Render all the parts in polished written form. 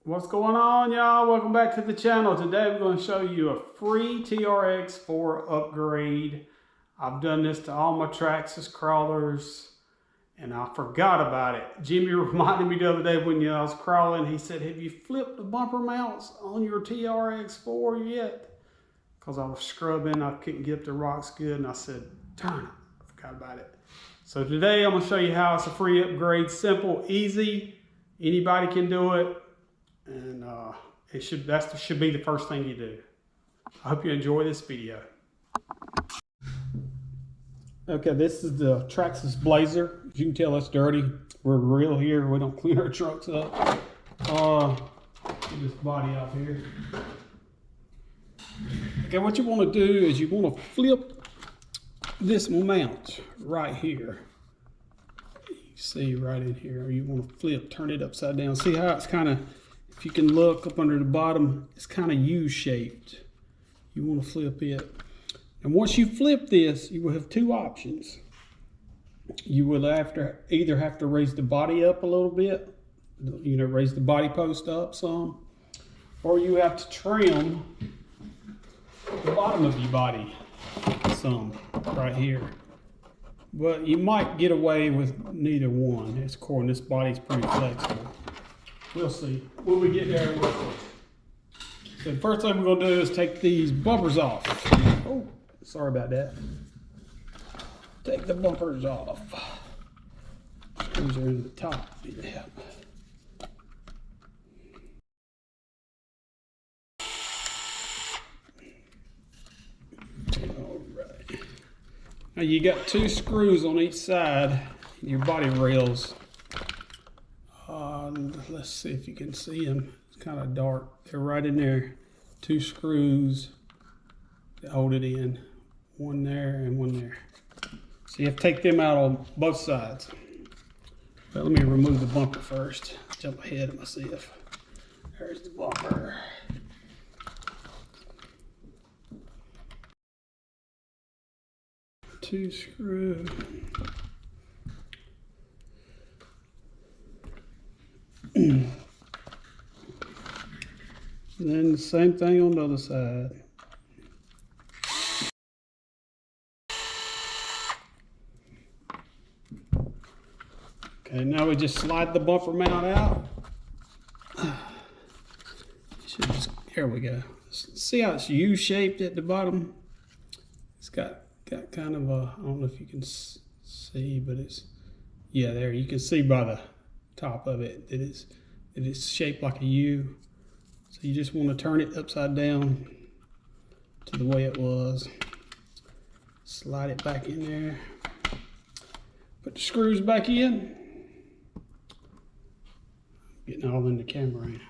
What's going on, y'all? Welcome back to the channel. Today we're going to show you a free TRX4 upgrade. I've done this to all my Traxxas crawlers and I forgot about it. Jimmy reminded me the other day when I was crawling. He said, have you flipped the bumper mounts on your TRX4 yet? Because I was scrubbing, I couldn't get the rocks good, and I said, darn it, I forgot about it. So today I'm going to show you how it's a free upgrade. Simple, easy, anybody can do it. And that should be the first thing you do. I hope you enjoy this video. Okay, this is the Traxxas Blazer. As you can tell, it's dirty. We're real here. We don't clean our trucks up. Get this body out here. Okay, what you want to do is you want to flip this mount right here. You see right in here. You want to turn it upside down. See how it's kind of, if you can look up under the bottom, it's kind of U-shaped. You want to flip it. And once you flip this, you will have two options. You will either have to raise the body up a little bit, raise the body post up some, or you have to trim the bottom of your body some right here. But you might get away with neither one. It's cool, and this body's pretty flexible. We'll see. When we get there, we'll see. So the first thing we're going to do is take these bumpers off. Oh, sorry about that. Take the bumpers off. These are in the top. Yeah. All right. Now you got two screws on each side, your body rails. Let's see if you can see them. It's kind of dark. They're right in there. Two screws that hold it in. One there and one there. So you have to take them out on both sides. But let me remove the bumper first. Jump ahead of myself. There's the bumper. Two screws. And then the same thing on the other side. Okay, now we just slide the bumper mount out. There we go. See how it's U-shaped at the bottom? It's got kind of a, I don't know if you can see, but it's, yeah, there, you can see by the top of it that it's shaped like a U. So you just want to turn it upside down to the way it was. Slide it back in there. Put the screws back in. Getting all in the camera right now.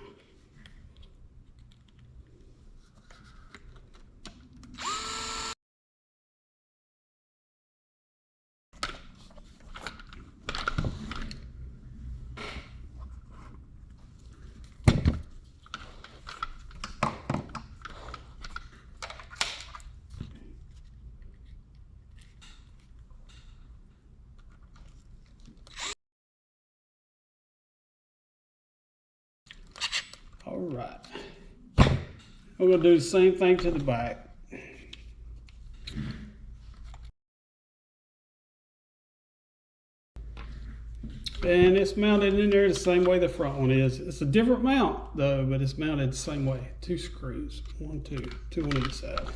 All right, we're going to do the same thing to the back. And it's mounted in there the same way the front one is. It's a different mount though, but it's mounted the same way. Two screws, two on each side.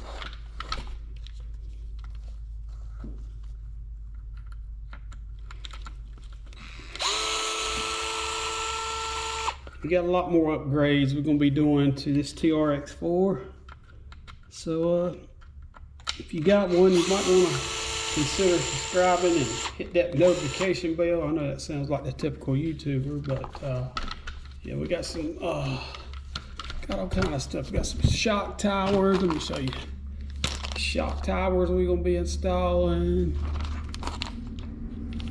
We got a lot more upgrades we're going to be doing to this TRX4. So if you got one, you might want to consider subscribing and hit that notification bell. I know that sounds like the typical YouTuber, but yeah, we got some got all kind of stuff. We got some shock towers. Let me show you. Shock towers we're going to be installing.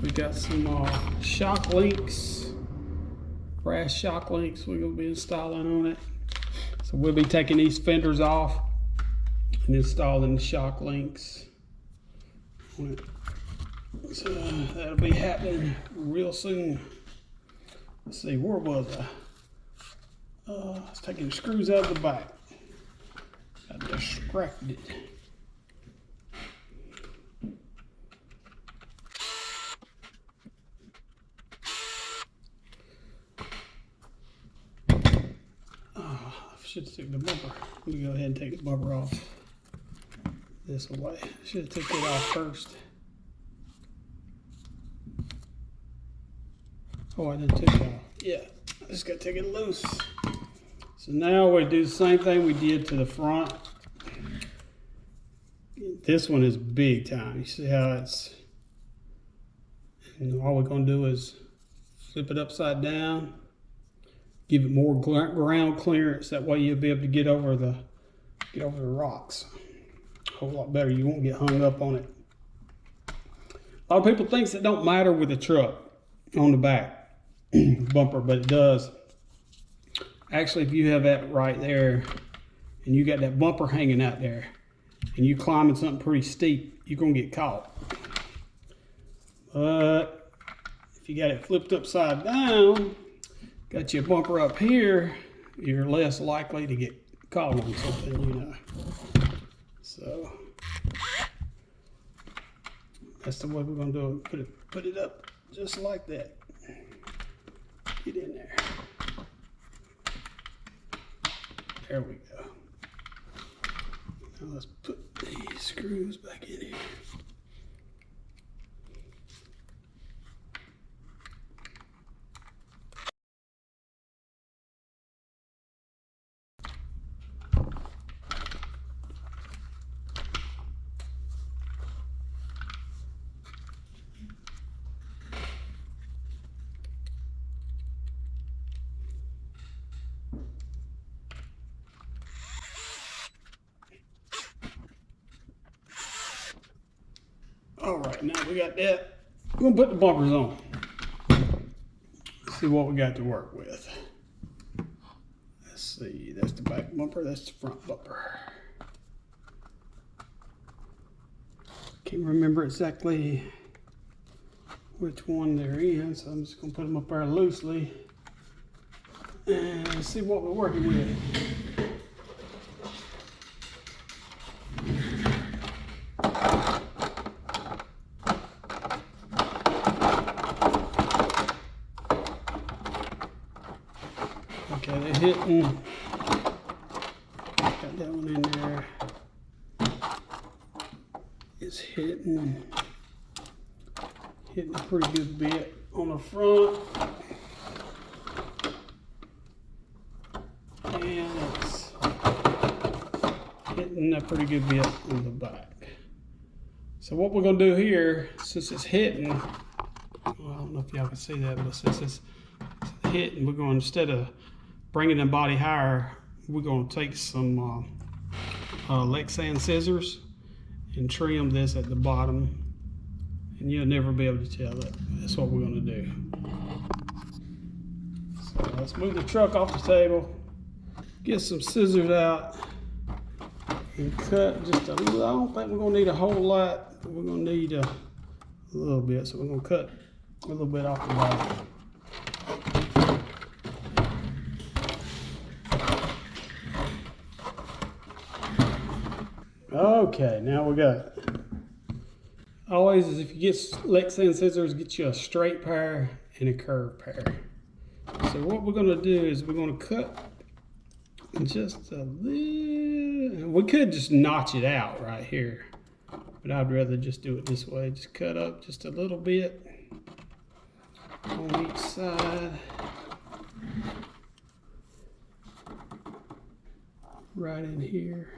We got some shock links. Brass shock links we're going to be installing on it. So we'll be taking these fenders off and installing the shock links on it. So that'll be happening real soon. Let's see, where was I? It's taking the screws out of the back. Got distracted. I should have took the bumper. Let me go ahead and take the bumper off this way. Should have took it off first. Oh, I didn't take it off. Yeah, I just got to take it loose. So now we do the same thing we did to the front. This one is big time. You see how it's, and all we're going to do is flip it upside down, give it more ground clearance. That way you'll be able to get over the rocks a whole lot better. You won't get hung up on it. A lot of people think it don't matter with the truck on the back bumper, but it does. Actually, if you have that right there and you got that bumper hanging out there and you climbing something pretty steep, you're gonna get caught. But if you got it flipped upside down, got your bumper up here, you're less likely to get caught on something, you know. So that's the way we're gonna do it. Put it up just like that. Get in there. There we go. Now let's put these screws back in here. All right, now we got that. We're gonna put the bumpers on. Let's see what we got to work with. Let's see, that's the back bumper, that's the front bumper. Can't remember exactly which one they're in, so I'm just gonna put them up there loosely and see what we're working with. Okay, they're hitting. Got that one in there. It's hitting a pretty good bit on the front. And it's hitting a pretty good bit on the back. So what we're gonna do here, since it's hitting, well, I don't know if y'all can see that, but since it's hitting, we're going, instead of bringing the body higher, we're going to take some Lexan scissors and trim this at the bottom, and you'll never be able to tell it. That's what we're going to do. So let's move the truck off the table, get some scissors out, and cut just a little. I don't think we're going to need a whole lot, but we're going to need a little bit. So we're going to cut a little bit off the bottom. Okay, now we got it. Always, is if you get Lexan scissors, get you a straight pair and a curved pair. So what we're going to do is we're going to cut just a little. We could just notch it out right here, but I'd rather just do it this way. Just cut up just a little bit on each side. Right in here.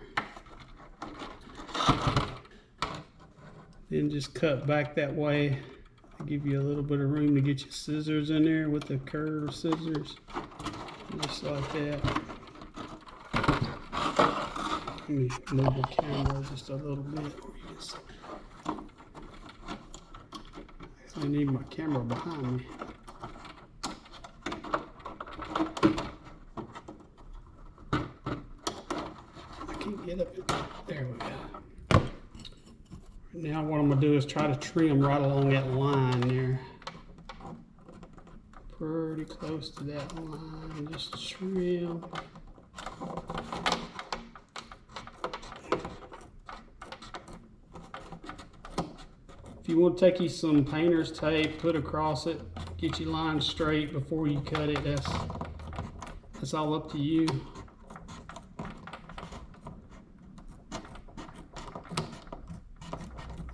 Then just cut back that way to give you a little bit of room to get your scissors in there with the curved scissors. Just like that. Let me move the camera just a little bit. I need my camera behind me. I can't get up it. There we go. Now what I'm going to do is try to trim right along that line there. pretty close to that line. Just trim. If you want to take you some painter's tape, put across it, get your line straight before you cut it. That's all up to you.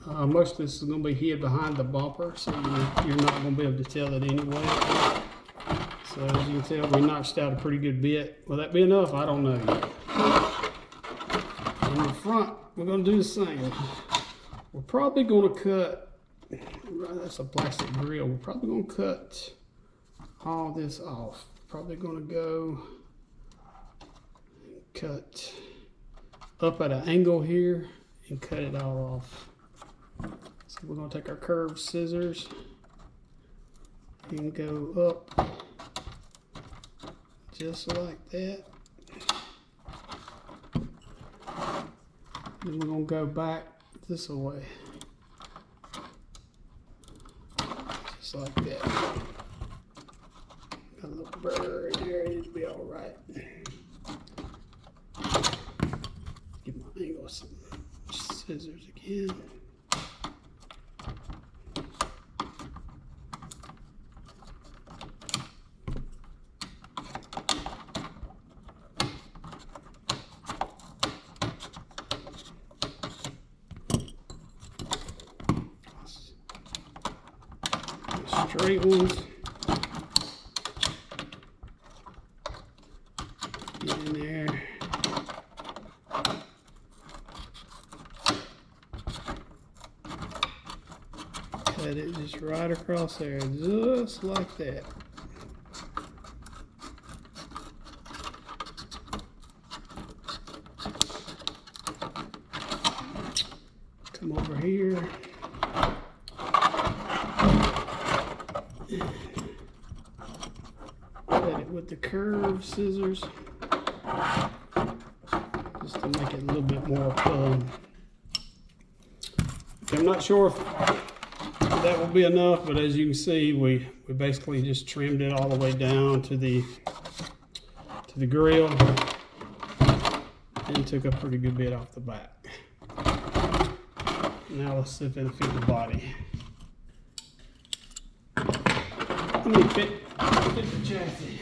Most of this is going to be hid behind the bumper, so you're not going to be able to tell it anyway. So as you can tell, we notched out a pretty good bit. Will that be enough? I don't know yet. In the front, we're going to do the same. We're probably going to cut, that's a plastic grill, we're probably going to cut all this off. Probably going to go cut up at an angle here and cut it all off. So we're going to take our curved scissors and go up just like that. Then we're going to go back this way, just like that. Got a little burr in there, it'll be all right. Get my angle some scissors again. Straight ones. Get in there. Cut it just right across there, just like that. Come over here. Cut it with the curved scissors, just to make it a little bit more fun. I'm not sure if that will be enough, but as you can see, we basically just trimmed it all the way down to the grill and took a pretty good bit off the back. Now let's see if it'll fit the body. Let me fit the chassis.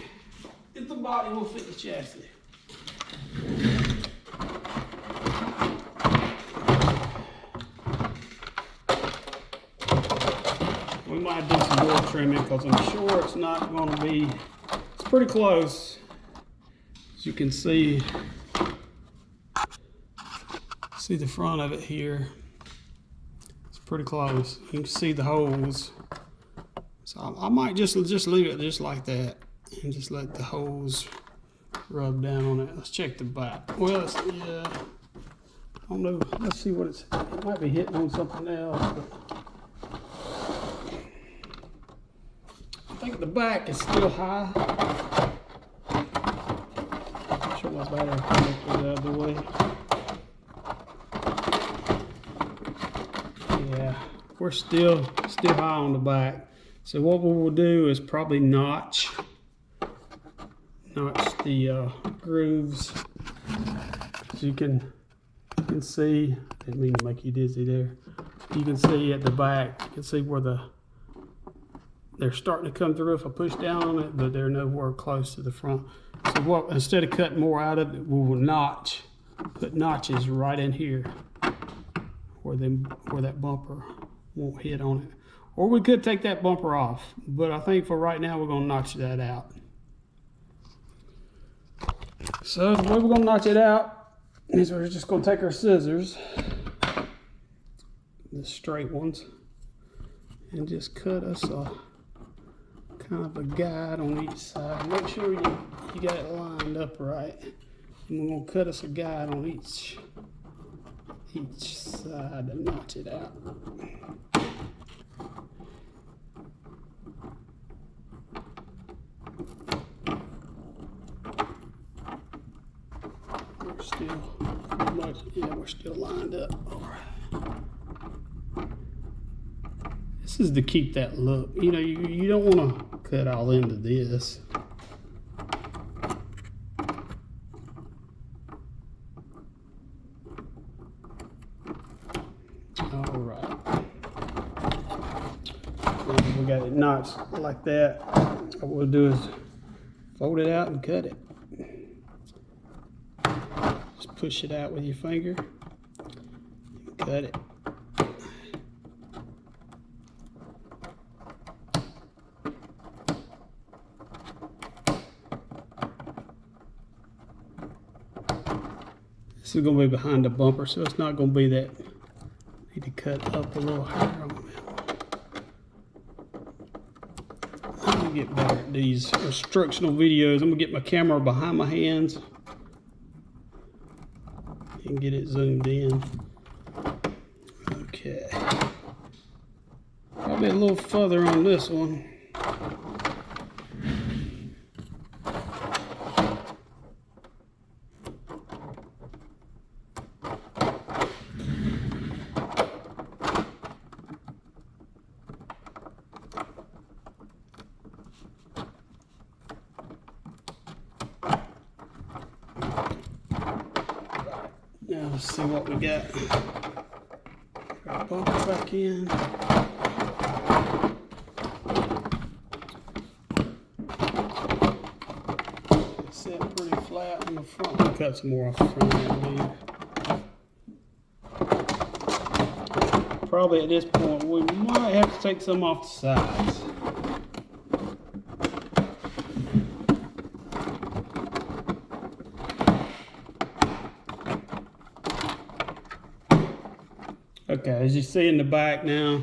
If the body will fit the chassis. We might do some more trimming because I'm sure it's not going to be, it's pretty close. As you can see the front of it here. It's pretty close. You can see the holes. So I might just leave it just like that and just let the holes rub down on it. Let's check the back. Well, yeah, I don't know. Let's see what it might be hitting on something else. But I think the back is still high. I'm sure my battery connected the other way. Yeah, we're still high on the back. So what we will do is probably notch the grooves. As you can see, didn't mean to make you dizzy there. You can see at the back, you can see where they're starting to come through if I push down on it, but they're nowhere close to the front. So instead of cutting more out of it, we will put notches right in here where that bumper won't hit on it. Or we could take that bumper off, but I think for right now we're going to notch that out. So the way we're going to notch it out is we're just going to take our scissors, the straight ones, and just cut us a kind of a guide on each side. Make sure you got it lined up right. And we're going to cut us a guide on each side to notch it out. We're still lined up. All right. This is to keep that look. You know, you don't want to cut all into this. All right. And we got it notched like that. What we'll do is fold it out and cut it. Just push it out with your finger and cut it. This is going to be behind the bumper, so it's not going to be that. Need to cut up a little higher on that. I'm going to get better at these instructional videos. I'm going to get my camera behind my hands and get it zoomed in. Okay. Probably a little further on this one. Now let's see what we got. Bump it back in. Set pretty flat on the front. We'll cut some more off the front, I believe. Probably at this point we might have to take some off the sides. Okay, as you see in the back now,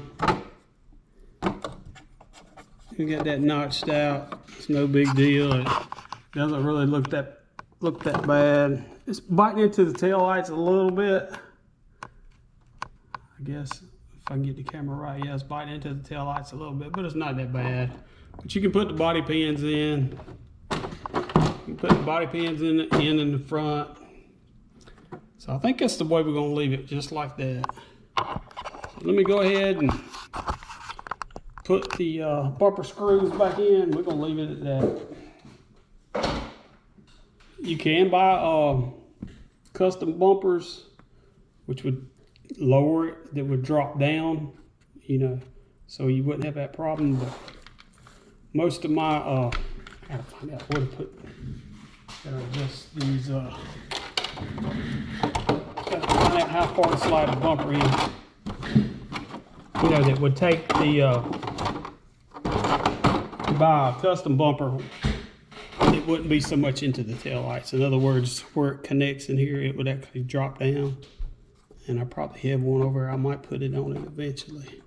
you get that notched out. It's no big deal. It doesn't really look that bad. It's biting into the tail lights a little bit. I guess if I can get the camera right, yeah, it's biting into the tail lights a little bit, but it's not that bad. But you can put the body pins in. You can put the body pins in the front. So I think that's the way we're gonna leave it, just like that. Let me go ahead and put the bumper screws back in. We're gonna leave it at that. You can buy custom bumpers, which would lower it, that would drop down, you know, so you wouldn't have that problem. But most of my, I gotta find out where to put, gotta adjust these, gotta find out how far to slide the bumper in. You know, that would take the, to buy a custom bumper, it wouldn't be so much into the tail lights. In other words, where it connects in here, it would actually drop down. And I probably have one over here. I might put it on it eventually.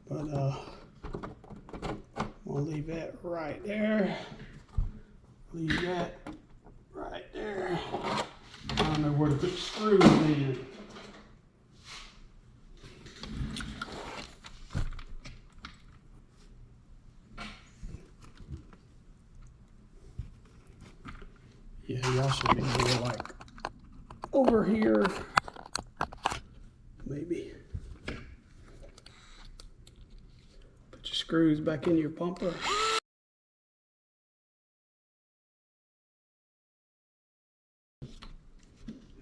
But we'll leave that right there. Leave that right there. I don't know where to put the screws in. Yeah, y'all should be more like over here, maybe. Put your screws back in your bumper.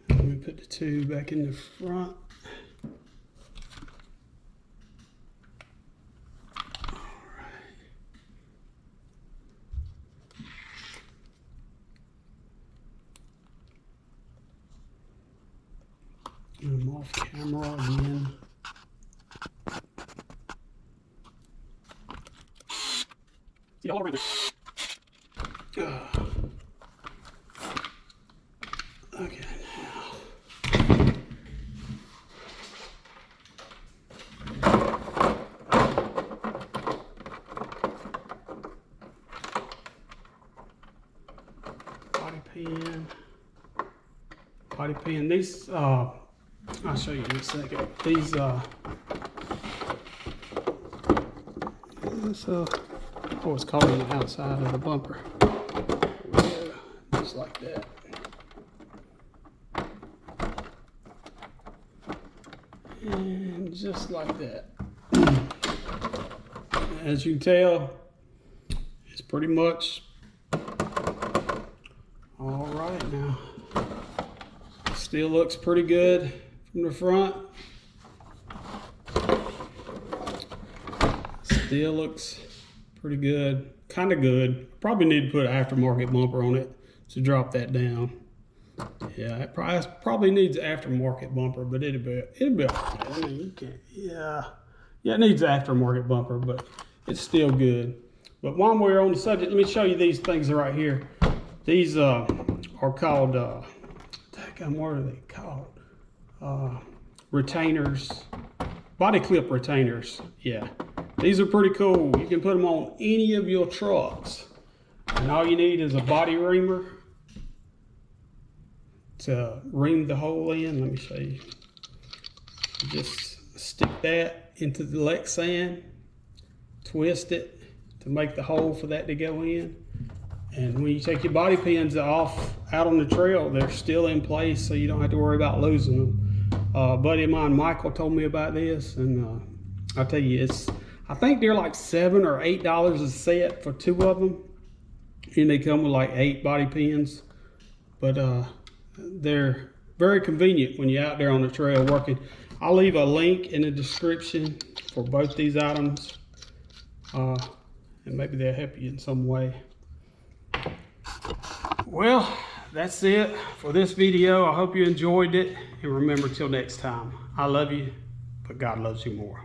Let me put the two back in the front. I'm off camera again. See all around there. Okay, now. Body pin. These, I'll show you in a second. These, it's called on the outside of the bumper. Just like that. And just like that. As you can tell, it's pretty much all right now. Still looks pretty good from the front. Still looks pretty good, kind of good. Probably need to put an aftermarket bumper on it to drop that down. Yeah, it probably needs an aftermarket bumper, but it'll be all right. I mean, you can't, yeah, it needs an aftermarket bumper, but it's still good. But while we're on the subject, let me show you these things right here. These are called, what are they called? Retainers, body clip retainers. Yeah, these are pretty cool. You can put them on any of your trucks, and all you need is a body reamer to ream the hole in. Let me show you. Just stick that into the Lexan, twist it to make the hole for that to go in. And when you take your body pins off out on the trail, they're still in place, so you don't have to worry about losing them. A buddy of mine, Michael, told me about this, and I'll tell you, I think they're like $7 or $8 a set for 2 of them, and they come with like 8 body pins. But they're very convenient when you're out there on the trail working. I'll leave a link in the description for both these items, and maybe they'll help you in some way. Well, that's it for this video. I hope you enjoyed it, and remember, till next time, I love you, but God loves you more.